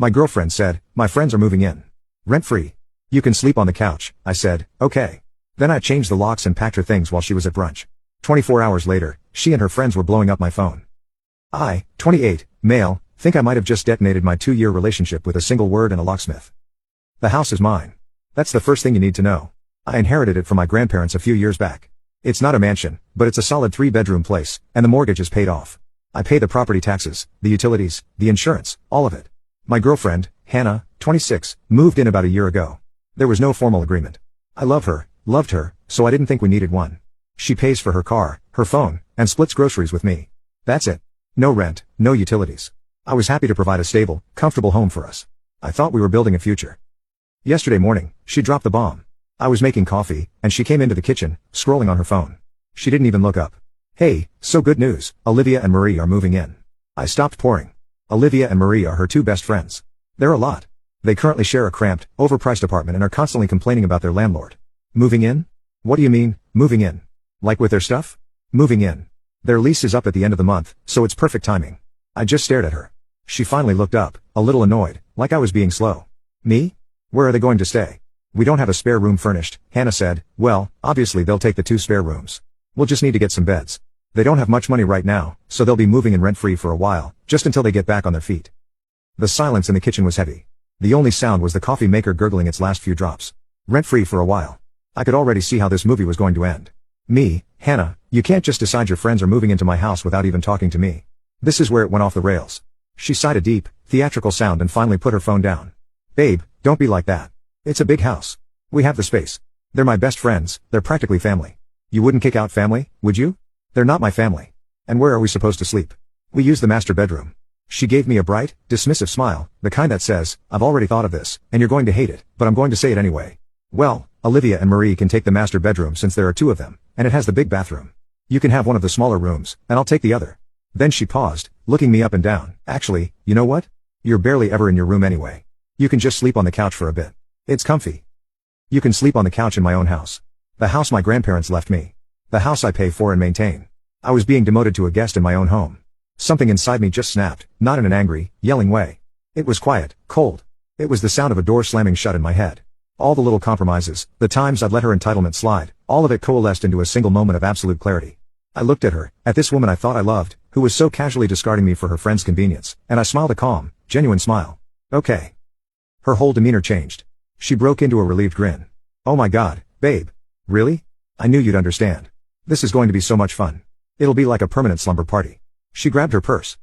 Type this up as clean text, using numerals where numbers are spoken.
My girlfriend said, my friends are moving in. Rent-free. You can sleep on the couch, I said, okay. Then I changed the locks and packed her things while she was at brunch. 24 hours later, she and her friends were blowing up my phone. I, 28, male, think I might have just detonated my 2-year relationship with a single word and a locksmith. The house is mine. That's the first thing you need to know. I inherited it from my grandparents a few years back. It's not a mansion, but it's a solid 3-bedroom place, and the mortgage is paid off. I pay the property taxes, the utilities, the insurance, all of it. My girlfriend, Hannah, 26, moved in about a year ago. There was no formal agreement. I love her, loved her, so I didn't think we needed one. She pays for her car, her phone, and splits groceries with me. That's it. No rent, no utilities. I was happy to provide a stable, comfortable home for us. I thought we were building a future. Yesterday morning, she dropped the bomb. I was making coffee, and she came into the kitchen, scrolling on her phone. She didn't even look up. Hey, so good news, Olivia and Marie are moving in. I stopped pouring. Olivia and Marie are her 2 best friends. They're a lot. They currently share a cramped, overpriced apartment and are constantly complaining about their landlord. Moving in? What do you mean, moving in? Like with their stuff? Moving in. Their lease is up at the end of the month, so it's perfect timing. I just stared at her. She finally looked up, a little annoyed, like I was being slow. Me? Where are they going to stay? We don't have a spare room furnished, Hannah said. Well, obviously they'll take the 2 spare rooms. We'll just need to get some beds. They don't have much money right now, so they'll be moving in rent-free for a while, just until they get back on their feet. The silence in the kitchen was heavy. The only sound was the coffee maker gurgling its last few drops. Rent-free for a while. I could already see how this movie was going to end. Me, Hannah, you can't just decide your friends are moving into my house without even talking to me. This is where it went off the rails. She sighed a deep, theatrical sound and finally put her phone down. Babe, don't be like that. It's a big house. We have the space. They're my best friends, they're practically family. You wouldn't kick out family, would you? They're not my family. And where are we supposed to sleep? We use the master bedroom. She gave me a bright, dismissive smile, the kind that says, I've already thought of this, and you're going to hate it, but I'm going to say it anyway. Well, Olivia and Marie can take the master bedroom since there are 2 of them, and it has the big bathroom. You can have one of the smaller rooms, and I'll take the other. Then she paused, looking me up and down. Actually, you know what? You're barely ever in your room anyway. You can just sleep on the couch for a bit. It's comfy. You can sleep on the couch in my own house. The house my grandparents left me. The house I pay for and maintain. I was being demoted to a guest in my own home. Something inside me just snapped, not in an angry, yelling way. It was quiet, cold. It was the sound of a door slamming shut in my head. All the little compromises, the times I'd let her entitlement slide, all of it coalesced into a single moment of absolute clarity. I looked at her, at this woman I thought I loved, who was so casually discarding me for her friend's convenience, and I smiled a calm, genuine smile. Okay. Her whole demeanor changed. She broke into a relieved grin. Oh my God, babe. Really? I knew you'd understand. This is going to be so much fun. It'll be like a permanent slumber party. She grabbed her purse.